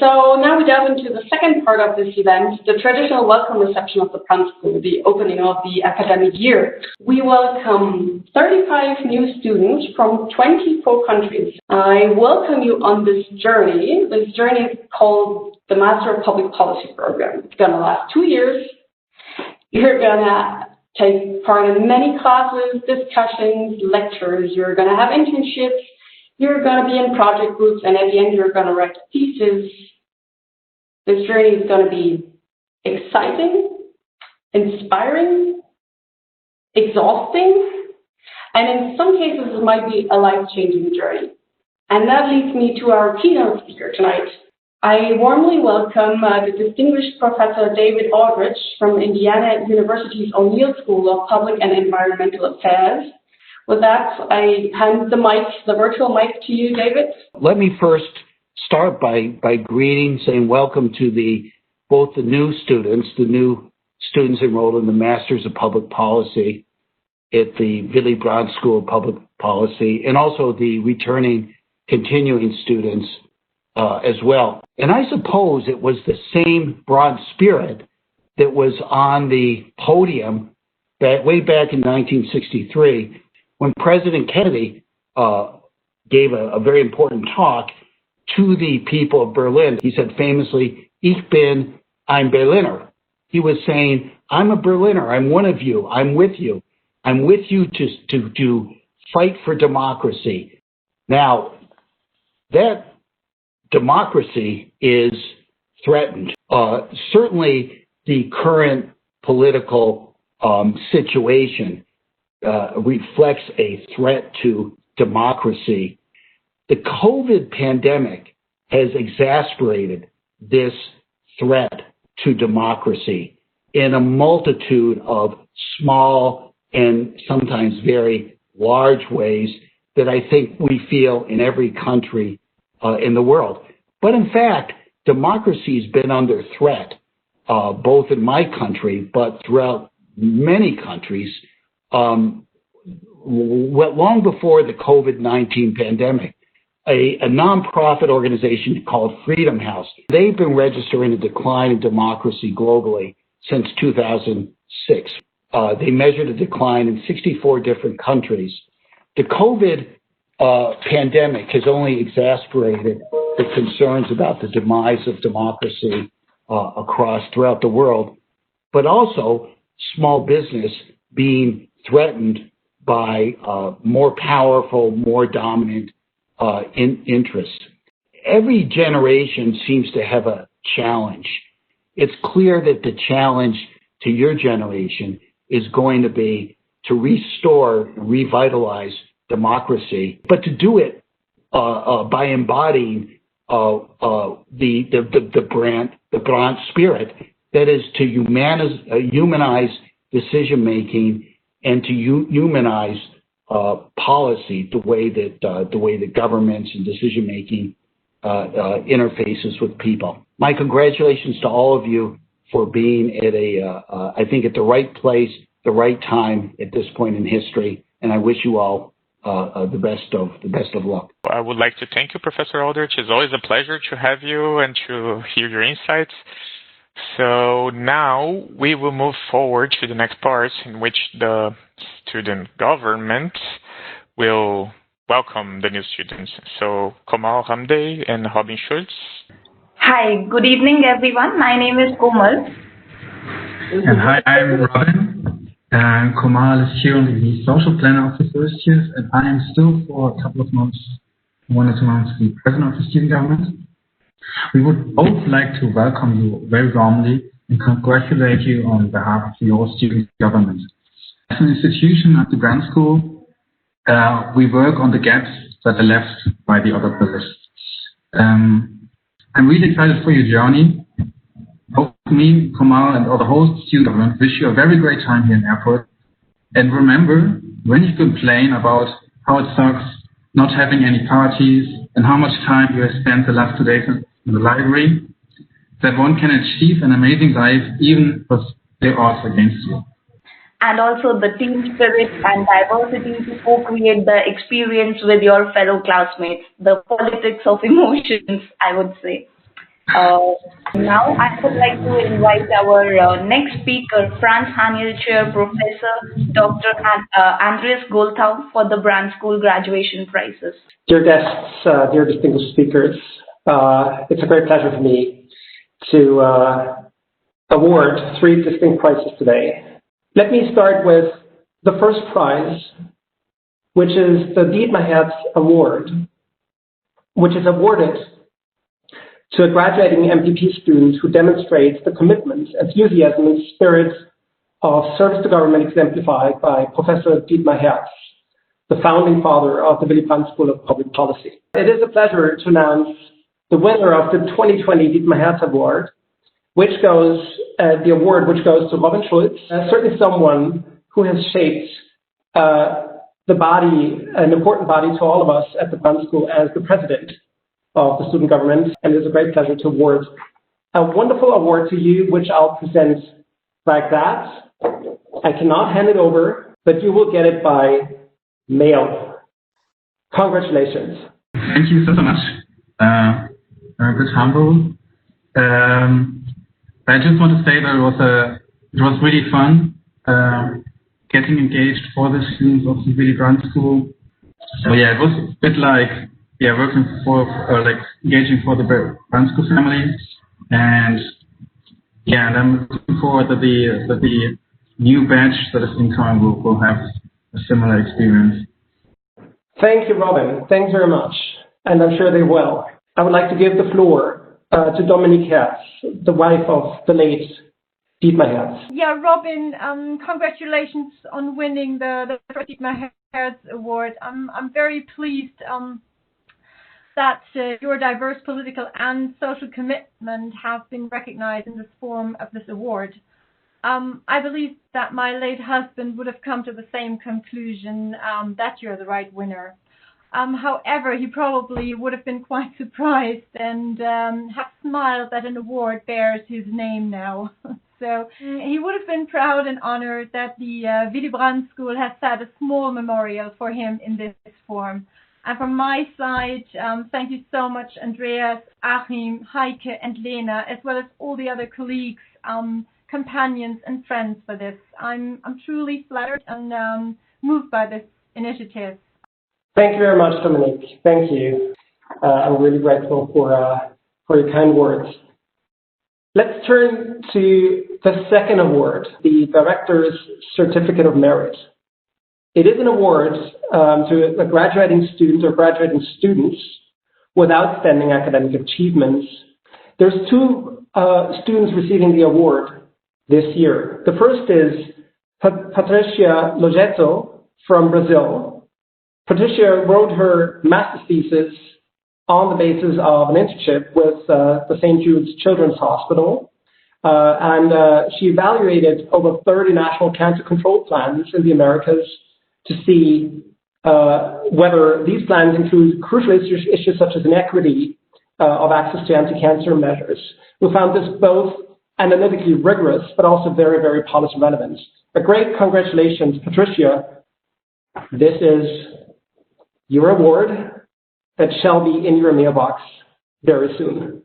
So now we delve into the second part of this event, the traditional welcome reception of the Brandt School, the opening of the academic year. We welcome 35 new students from 24 countries. I welcome you on this journey. This journey is called the Master of Public Policy program. It's going to last 2 years. You're going to take part in many classes, discussions, lectures. You're going to have internships. You're going to be in project groups, and at the end, you're going to write a thesis. This journey is going to be exciting, inspiring, exhausting, and in some cases, it might be a life-changing journey. And that leads me to our keynote speaker tonight. I warmly welcome the distinguished Professor David Aldrich from Indiana University's O'Neill School of Public and Environmental Affairs. With that, I hand the virtual mic to you, David. Let me first start by greeting, saying welcome to both the new students enrolled in the Masters of Public Policy at the Willy Brandt School of Public Policy, and also the returning continuing students as well. And I suppose it was the same broad spirit that was on the podium way back in 1963 when President Kennedy gave a very important talk to the people of Berlin. He said famously, "Ich bin ein Berliner." He was saying, "I'm a Berliner. I'm one of you. I'm with you. I'm with you to fight for democracy." Now, that democracy is threatened. Certainly, the current political situation reflects a threat to democracy. The COVID pandemic has exacerbated this threat to democracy in a multitude of small and sometimes very large ways that I think we feel in every country in the world. But in fact, democracy has been under threat, both in my country, but throughout many countries, long before the COVID-19 pandemic. A nonprofit organization called Freedom House, they've been registering a decline in democracy globally since 2006. They measured a decline in 64 different countries. The COVID pandemic has only exacerbated the concerns about the demise of democracy throughout the world, but also small business being threatened by more powerful, more dominant interests. Every generation seems to have a challenge. It's clear that the challenge to your generation is going to be to restore, revitalize democracy, but to do it by embodying the Brandt spirit, that is to humanize decision-making and to humanize policy, the way that governments and decision-making interfaces with people. My congratulations to all of you for being at I think at the right place, the right time at this point in history, and I wish you all the best of luck. I would like to thank you, Professor Aldrich. It's always a pleasure to have you and to hear your insights. So now we will move forward to the next part, in which the student government will welcome the new students. So Komal Ramdey and Schultz. Hi, good evening everyone. My name is Komal. And hi, I'm Robin. Komal is currently the social planner of the first years, and I am still for a couple of months, 1 or 2 months, the president of the student government. We would both like to welcome you very warmly and congratulate you on behalf of your student government. As an institution at the Brandt School, we work on the gaps that are left by the other pillars. I'm really excited for your journey. Both me, Komal, and all the whole student government wish you a very great time here in Erfurt. And remember, when you complain about how it sucks not having any parties and how much time you have spent the last 2 days in the library, that one can achieve an amazing life even with the odds against you. And also the team spirit and diversity to co-create the experience with your fellow classmates, the politics of emotions, I would say. Now I would like to invite our next speaker, Franz Haniel Chair Professor Dr. Andreas Golthau for the Brandt School Graduation Prizes. Dear guests, dear distinguished speakers, it's a great pleasure for me to award 3 distinct prizes today. Let me start with the first prize, which is the Dietmar Herz Award, which is awarded to a graduating MPP student who demonstrates the commitment, enthusiasm, and spirit of service to government exemplified by Professor Dietmar Herz, the founding father of the Willy Brandt School of Public Policy. It is a pleasure to announce the winner of the 2020 Dietmar Herz Award, which goes to Robin Schultz, certainly someone who has shaped the body, an important body to all of us at the Brandt School as the president of the student government, and it is a great pleasure to award a wonderful award to you, which I'll present like that. I cannot hand it over, but you will get it by mail. Congratulations. Thank you so much. I'm a bit humble. I just want to say that it was really fun getting engaged for the students of the Willy Brandt School. So yeah, it was a bit like working for engaging for the Brandt School family, and I'm looking forward that the new batch that is incoming will have a similar experience. Thank you, Robin. Thanks very much, and I'm sure they will. I would like to give the floor to Dominique Herz, the wife of the late Dietmar Herz. Yeah, Robin, congratulations on winning the first Dietmar Herz Award. I'm very pleased that your diverse political and social commitment have been recognized in this form of this award. I believe that my late husband would have come to the same conclusion that you're the right winner. However, he probably would have been quite surprised and have smiled that an award bears his name now. So he would have been proud and honored that the Willy Brandt School has set a small memorial for him in this form. And from my side, thank you so much, Andreas, Achim, Heike, and Lena, as well as all the other colleagues, companions, and friends for this. I'm truly flattered and moved by this initiative. Thank you very much, Dominique. Thank you. I'm really grateful for your kind words. Let's turn to the second award, the Director's Certificate of Merit. It is an award to a graduating student or graduating students with outstanding academic achievements. There's 2 students receiving the award this year. The first is Patricia Logetto from Brazil. Patricia wrote her master's thesis on the basis of an internship with the St. Jude's Children's Hospital. And she evaluated over 30 national cancer control plans in the Americas to see whether these plans include crucial issues such as inequity of access to anti-cancer measures. We found this both analytically rigorous, but also very, very policy relevant. A great congratulations, Patricia. This is your award that shall be in your mailbox very soon.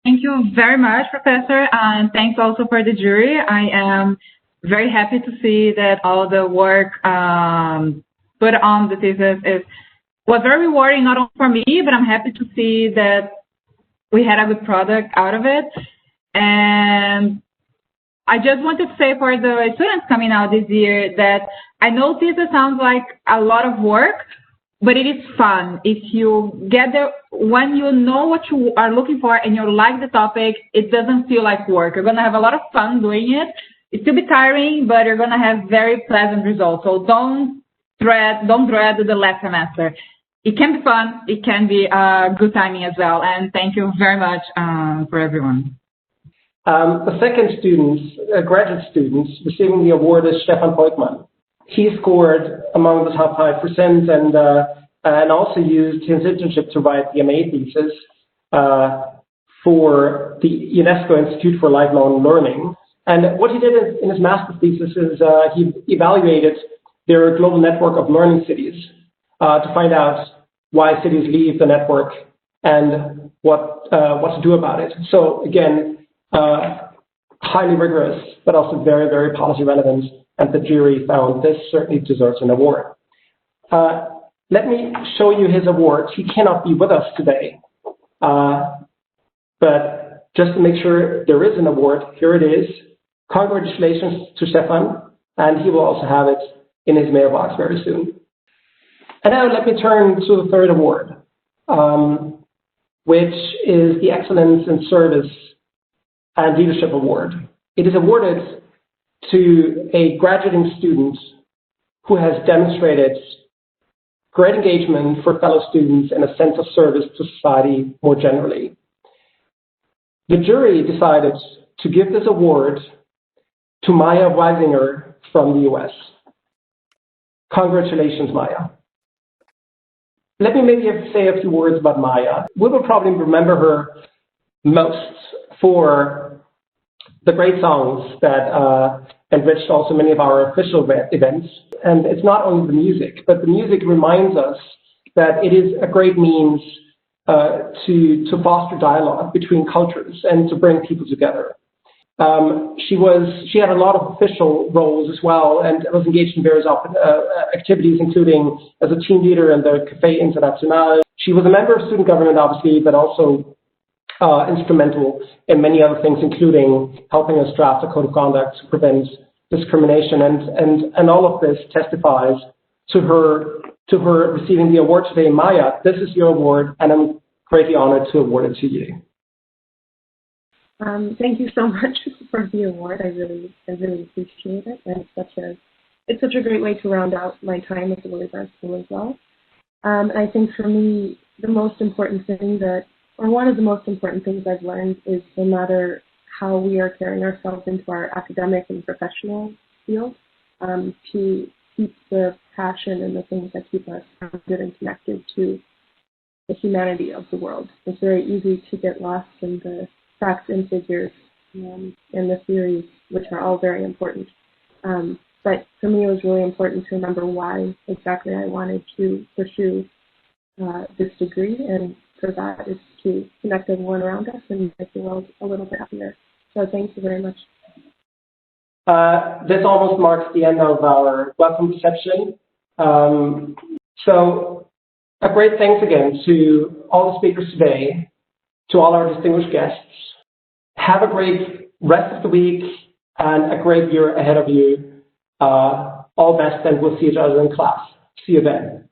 Thank you very much, Professor, and thanks also for the jury. I am very happy to see that all the work put on the thesis was very rewarding, not only for me, but I'm happy to see that we had a good product out of it. And I just wanted to say for the students coming out this year that I know thesis sounds like a lot of work, but it is fun. If you get there, when you know what you are looking for and you like the topic, it doesn't feel like work. You're going to have a lot of fun doing it. It's still be tiring, but you're going to have very pleasant results. So don't dread the last semester. It can be fun. It can be good timing as well. And thank you very much for everyone. The second student, graduate students, receiving the award is Stefan Beukmann. He scored among the top 5% and also used his internship to write the MA thesis for the UNESCO Institute for Lifelong Learning. And what he did in his master's thesis is he evaluated their global network of learning cities to find out why cities leave the network and what to do about it. So again, highly rigorous, but also very, very policy relevant, and the jury found this certainly deserves an award. Let me show you his award. He cannot be with us today, but just to make sure there is an award, here it is. Congratulations to Stefan, and he will also have it in his mailbox very soon. And now let me turn to the third award, which is the Excellence in Service and Leadership Award. It is awarded to a graduating student who has demonstrated great engagement for fellow students and a sense of service to society more generally. The jury decided to give this award to Maya Weisinger from the US. Congratulations, Maya. Let me maybe say a few words about Maya. We will probably remember her most for the great songs that enriched also many of our official events. And it's not only the music, but the music reminds us that it is a great means to foster dialogue between cultures and to bring people together. She had a lot of official roles as well, and was engaged in various activities, including as a team leader in the Café International. She was a member of student government, obviously, but also instrumental in many other things, including helping us draft a code of conduct to prevent discrimination. And all of this testifies to her receiving the award today. Maya, this is your award, and I'm greatly honored to award it to you. Thank you so much for the award. I really appreciate it, and it's such a great way to round out my time at the Willy Brandt School as well. I think for me, the most important thing one of the most important things I've learned is no matter how we are carrying ourselves into our academic and professional field, to keep the passion and the things that keep us grounded and connected to the humanity of the world. It's very easy to get lost in the facts and figures and the theories, which are all very important. But for me, it was really important to remember why exactly I wanted to pursue this degree, and for that is to connect everyone around us and make the world a little bit happier. So thank you very much. This almost marks the end of our welcome reception. So a great thanks again to all the speakers today, to all our distinguished guests. Have a great rest of the week and a great year ahead of you. All best, and we'll see each other in class. See you then.